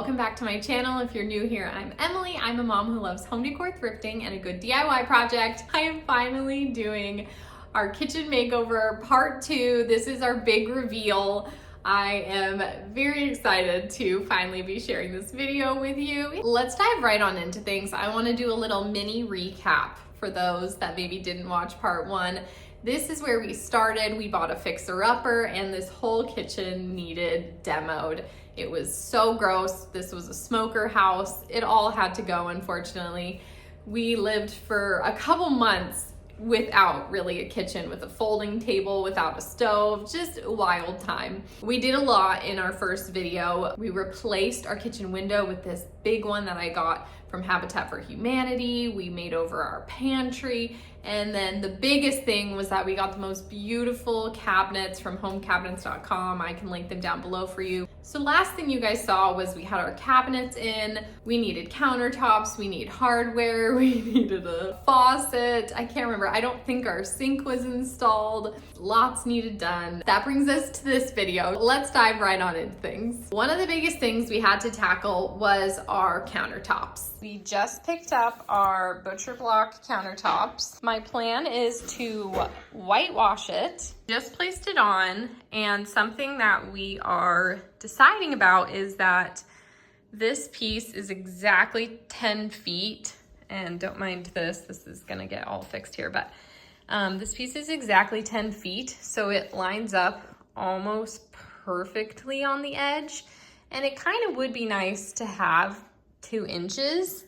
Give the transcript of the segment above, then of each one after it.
welcome back to my channel. If you're new here, I'm Emily. I'm a mom who loves home decor, thrifting, and a good DIY project. I am finally doing our kitchen makeover part 2. This is our big reveal. I am very excited to finally be sharing this video with you. Let's dive right on into things. I want to do a little mini recap for those that maybe didn't watch part 1. This is where we started. We bought a fixer-upper and this whole kitchen needed demoed. It was so gross. This was a smoker house. It all had to go, unfortunately. We lived for a couple months without really a kitchen, with a folding table, without a stove, just a wild time. We did a lot in our first video. We replaced our kitchen window with this big one that I got from Habitat for Humanity. We made over our pantry. And then the biggest thing was that we got the most beautiful cabinets from homecabinets.com. I can link them down below for you. So last thing you guys saw was we had our cabinets in, we needed countertops, we need hardware, we needed a faucet. I can't remember, I don't think our sink was installed. Lots needed done. That brings us to this video. Let's dive right on into things. One of the biggest things we had to tackle was our countertops. We just picked up our butcher block countertops. My plan is to whitewash it. Just placed it on, and something that we are deciding about is that this piece is exactly 10 feet, and don't mind this is gonna get all fixed here, but this piece is exactly 10 feet, so it lines up almost perfectly on the edge, and it kind of would be nice to have 2 inches,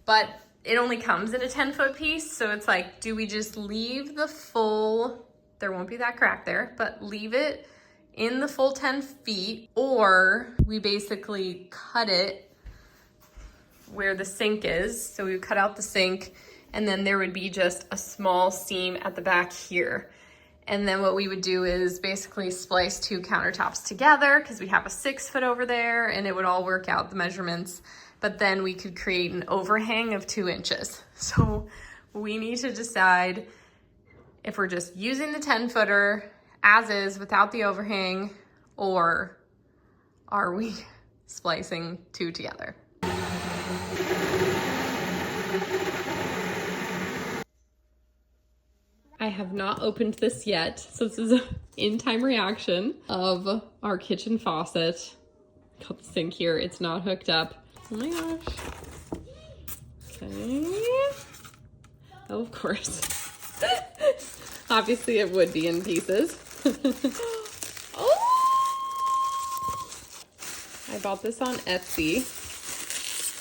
but it only comes in a 10-foot piece, so it's like, do we just leave the full, there won't be that crack there, but leave it in the full 10 feet, or we basically cut it where the sink is. So we would cut out the sink, and then there would be just a small seam at the back here. And then what we would do is basically splice 2 countertops together, because we have a 6-foot over there, and it would all work out the measurements. But then we could create an overhang of 2 inches. So we need to decide if we're just using the 10-footer as is without the overhang, or are we splicing 2 together? I have not opened this yet, so this is an in-time reaction of our kitchen faucet. Got the sink here, it's not hooked up. Oh my gosh. Okay. Oh, of course. Obviously it would be in pieces. Oh! I bought this on Etsy.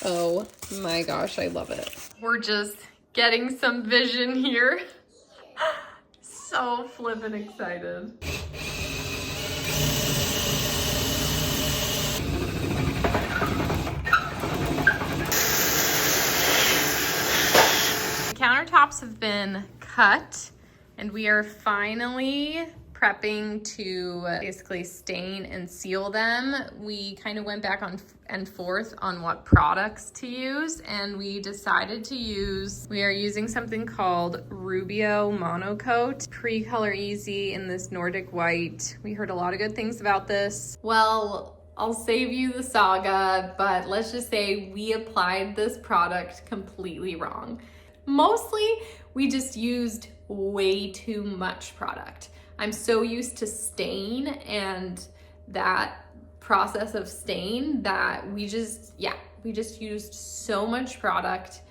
Oh my gosh, I love it. We're just getting some vision here. So flippin' excited. Countertops have been cut, and we are finally prepping to basically stain and seal them. We kind of went back on and forth on what products to use, and we decided to we are using something called Rubio Monocoat, pre-color easy in this Nordic white. We heard a lot of good things about this. Well, I'll save you the saga, but let's just say we applied this product completely wrong. Mostly, we just used way too much product. I'm so used to stain and that process of stain that we just used so much product,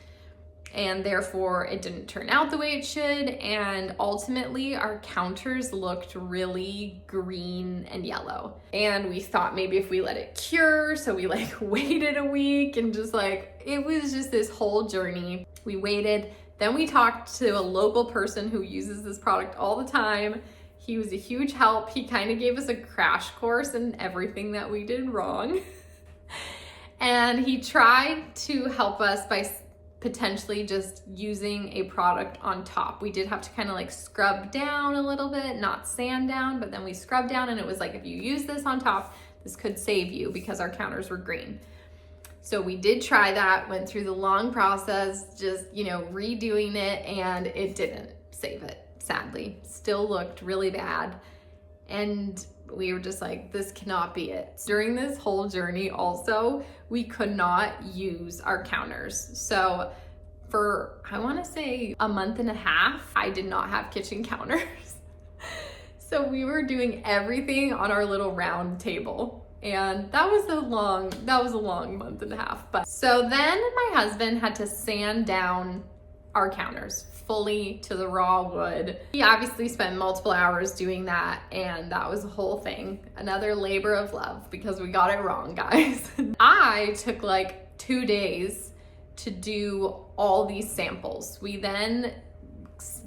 and therefore it didn't turn out the way it should, and ultimately our counters looked really green and yellow. And we thought maybe if we let it cure, so we waited a week, and it was just this whole journey. We waited, then we talked to a local person who uses this product all the time. He was a huge help. He kind of gave us a crash course in everything that we did wrong. And he tried to help us by potentially just using a product on top. We did have to kind of scrub down a little bit, not sand down, but then we scrubbed down, and it was if you use this on top, this could save you, because our counters were green. So we did try that, went through the long process, just, redoing it, and it didn't save it, sadly. Still looked really bad. And we were just like, this cannot be it. During this whole journey also, we could not use our counters. So for, I wanna say a month and a half, I did not have kitchen counters. So we were doing everything on our little round table. And that was a long month and a half. But so then my husband had to sand down our counters fully to the raw wood. He obviously spent multiple hours doing that, and that was a whole thing. Another labor of love because we got it wrong, guys. I took like 2 days to do all these samples. We then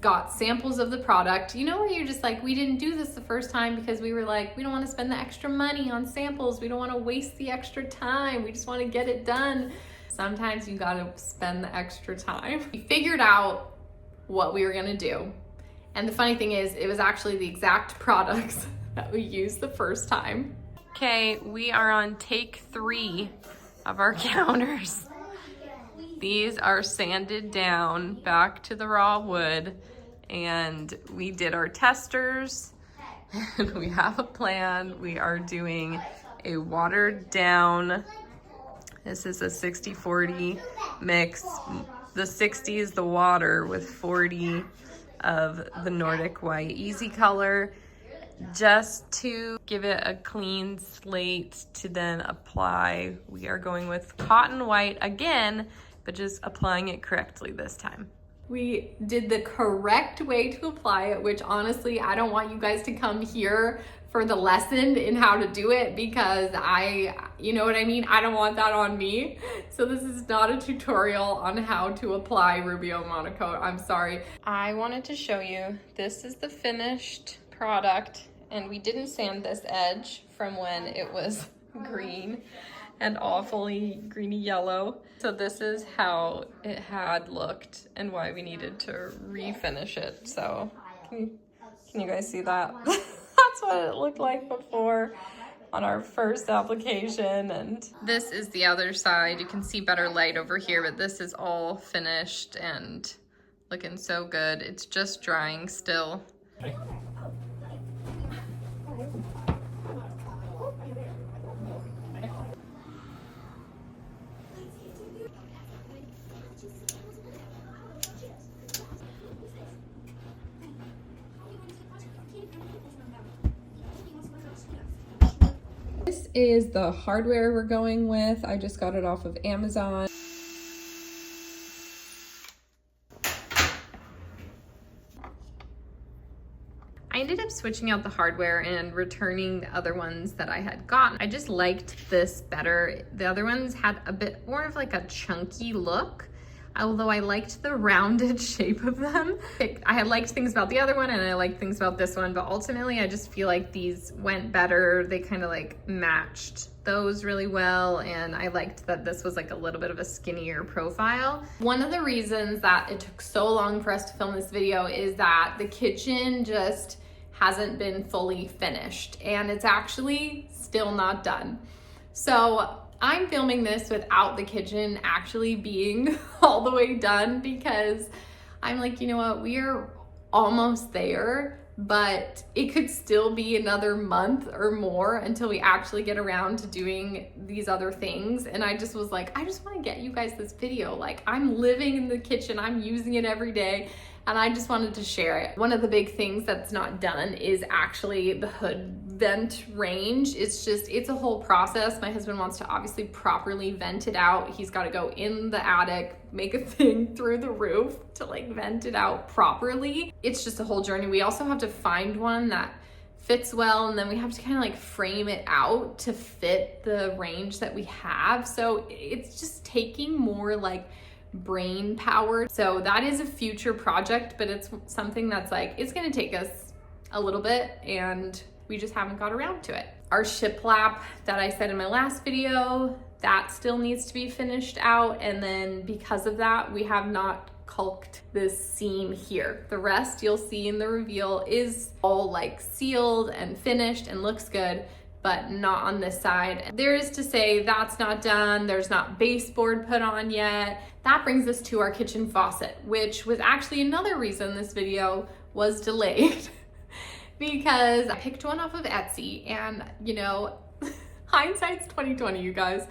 got samples of the product. You know where you're just like, we didn't do this the first time because we were like, we don't want to spend the extra money on samples. We don't want to waste the extra time. We just want to get it done. Sometimes you gotta spend the extra time. We figured out what we were gonna do. And the funny thing is, it was actually the exact products that we used the first time. Okay, we are on take 3 of our counters. These are sanded down back to the raw wood, and we did our testers, and we have a plan. We are doing a watered down, this is a 60-40 mix. The 60 is the water with 40 of the Nordic White Easy Color, just to give it a clean slate to then apply. We are going with cotton white again, but just applying it correctly this time. We did the correct way to apply it, which honestly, I don't want you guys to come here for the lesson in how to do it because you know what I mean? I don't want that on me. So this is not a tutorial on how to apply Rubio Monocoat. I'm sorry. I wanted to show you, this is the finished product, and we didn't sand this edge from when it was green and awfully greeny yellow. So this is how it had looked and why we needed to refinish it. So can you guys see that? That's what it looked like before on our first application. And this is the other side. You can see better light over here, but this is all finished and looking so good. It's just drying still. This is the hardware we're going with. I just got it off of Amazon. I ended up switching out the hardware and returning the other ones that I had gotten. I just liked this better. The other ones had a bit more of like a chunky look, although I liked the rounded shape of them. I had liked things about the other one and I liked things about this one, but ultimately I just feel like these went better. They kind of like matched those really well, and I liked that this was like a little bit of a skinnier profile. One of the reasons that it took so long for us to film this video is that the kitchen just hasn't been fully finished, and it's actually still not done. So I'm filming this without the kitchen actually being all the way done because I'm like, you know what, we are almost there, but it could still be another month or more until we actually get around to doing these other things. And I just was like, I just want to get you guys this video. Like, I'm living in the kitchen, I'm using it every day, and I just wanted to share it. One of the big things that's not done is actually the hood vent range. It's a whole process. My husband wants to obviously properly vent it out. He's got to go in the attic, make a thing through the roof to like vent it out properly. It's just a whole journey. We also have to find one that fits well, and then we have to kind of like frame it out to fit the range that we have. So it's just taking more like brain power. So that is a future project, but it's something that's like, it's gonna take us a little bit and we just haven't got around to it. Our shiplap that I said in my last video, that still needs to be finished out. And then because of that, we have not caulked this seam here. The rest you'll see in the reveal is all like sealed and finished and looks good, but not on this side. There is to say that's not done. There's not baseboard put on yet. That brings us to our kitchen faucet, which was actually another reason this video was delayed because I picked one off of Etsy, and you know, hindsight's 2020, you guys.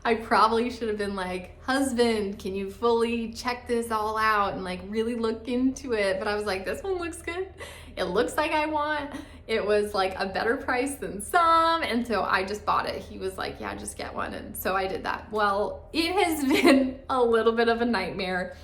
I probably should have been like, husband, can you fully check this all out and like really look into it? But I was like, this one looks good. It looks like I want. It was like a better price than some. And so I just bought it. He was like, yeah, just get one. And so I did that. Well, it has been a little bit of a nightmare.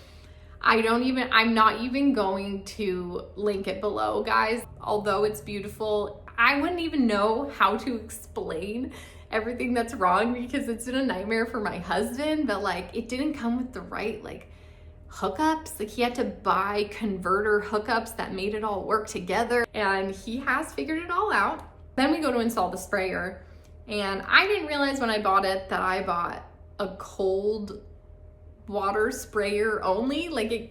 I'm not even going to link it below, guys. Although it's beautiful, I wouldn't even know how to explain everything that's wrong because it's been a nightmare for my husband. But like, it didn't come with the right like hookups. Like, he had to buy converter hookups that made it all work together, and he has figured it all out. Then we go to install the sprayer, and I didn't realize when I bought it that I bought a cold water sprayer only. Like, it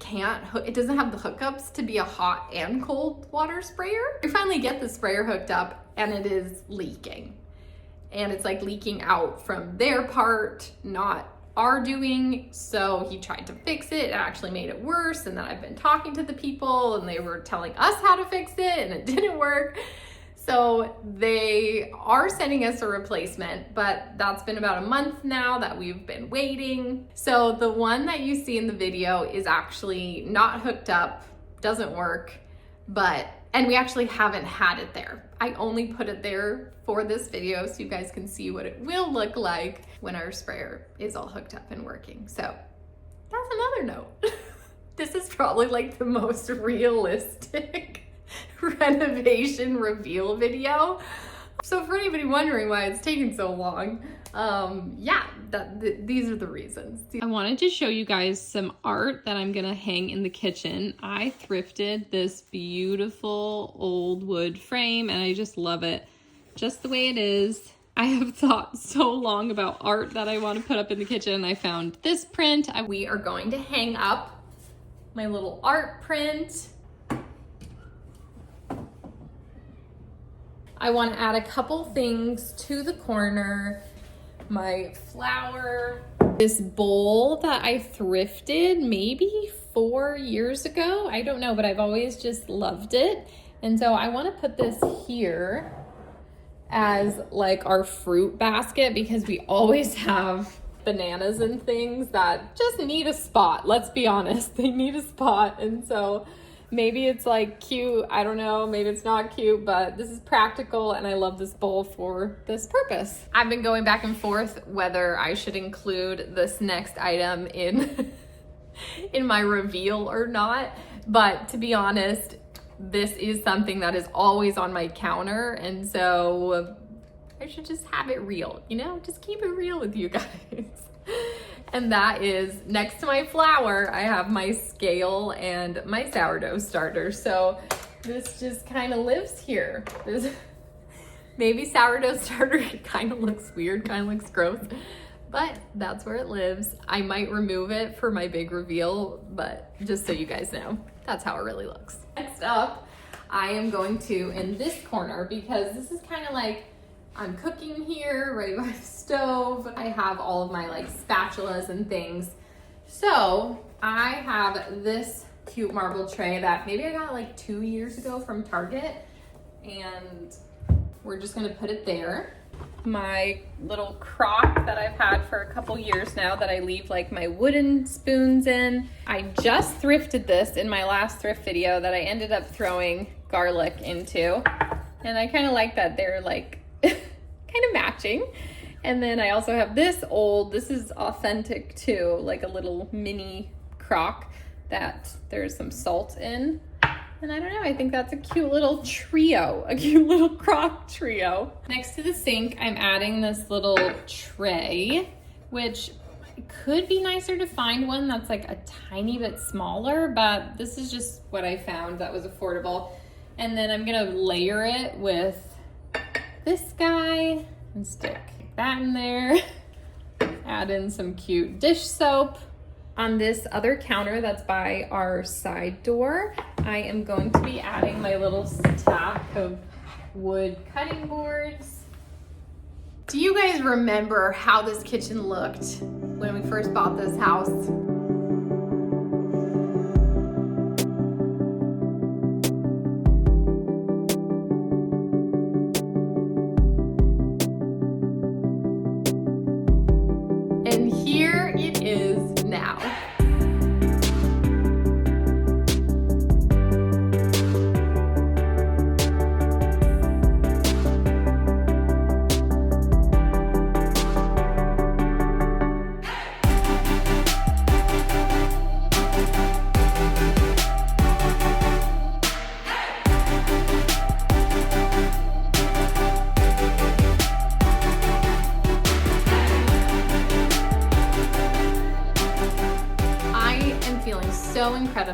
doesn't have the hookups to be a hot and cold water sprayer. We finally get the sprayer hooked up, and it is leaking. And it's like leaking out from their part, not our doing. So he tried to fix it. It actually made it worse. And then I've been talking to the people, and they were telling us how to fix it, and it didn't work. So they are sending us a replacement, but that's been about a month now that we've been waiting. So the one that you see in the video is actually not hooked up, doesn't work, and we actually haven't had it there. I only put it there for this video so you guys can see what it will look like when our sprayer is all hooked up and working. So that's another note. This is probably like the most realistic renovation reveal video. So for anybody wondering why it's taking so long, these are the reasons. I wanted to show you guys some art that I'm gonna hang in the kitchen. I thrifted this beautiful old wood frame, and I just love it just the way it is. I have thought so long about art that I want to put up in the kitchen. I found this print. We are going to hang up my little art print. I want to add a couple things to the corner. My flower, this bowl that I thrifted maybe 4 years ago. I don't know, but I've always just loved it. And so I want to put this here as like our fruit basket, because we always have bananas and things that just need a spot. Let's be honest, they need a spot. And so maybe it's like cute, I don't know, maybe it's not cute, but this is practical, and I love this bowl for this purpose. I've been going back and forth whether I should include this next item in my reveal or not, but to be honest, this is something that is always on my counter, and so I should just have it real, you know, just keep it real with you guys. And that is, next to my flour, I have my scale and my sourdough starter. So this just kind of lives here. Maybe sourdough starter kind of looks weird, kind of looks gross, but that's where it lives. I might remove it for my big reveal, but just so you guys know, that's how it really looks. Next up, I am going to, in this corner, because this is kind of like, I'm cooking here right by the stove. I have all of my like spatulas and things. So I have this cute marble tray that maybe I got like 2 years ago from Target, and we're just gonna put it there. My little crock that I've had for a couple years now that I leave like my wooden spoons in. I just thrifted this in my last thrift video that I ended up throwing garlic into. And I kind of like that they're like kind of matching. And then I also have this is authentic too, like a little mini crock that there's some salt in. And I don't know, I think that's a cute little trio, a cute little crock trio. Next to the sink, I'm adding this little tray, which could be nicer to find one that's like a tiny bit smaller, but this is just what I found that was affordable. And then I'm gonna layer it with this guy and stick that in there. Add in some cute dish soap. On this other counter that's by our side door, I am going to be adding my little stack of wood cutting boards. Do you guys remember how this kitchen looked when we first bought this house?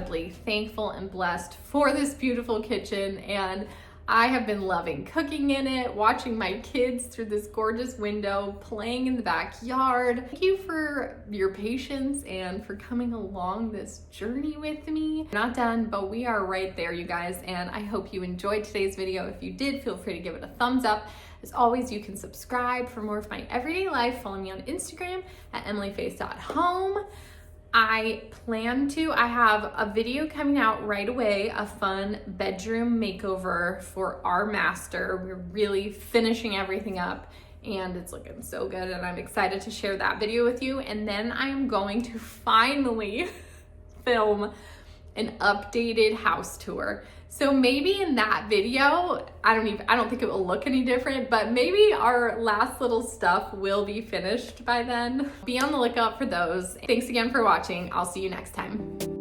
incredibly thankful and blessed for this beautiful kitchen, and I have been loving cooking in it, watching my kids through this gorgeous window, playing in the backyard. Thank you for your patience and for coming along this journey with me. We're not done, but we are right there, you guys, and I hope you enjoyed today's video. If you did, feel free to give it a thumbs up. As always, you can subscribe for more of my everyday life. Follow me on Instagram at emilyface.home. I have a video coming out right away, a fun bedroom makeover for our master. We're really finishing everything up and it's looking so good, and I'm excited to share that video with you. And then I am going to finally film an updated house tour. So maybe in that video, I don't think it will look any different, but maybe our last little stuff will be finished by then. Be on the lookout for those. Thanks again for watching. I'll see you next time.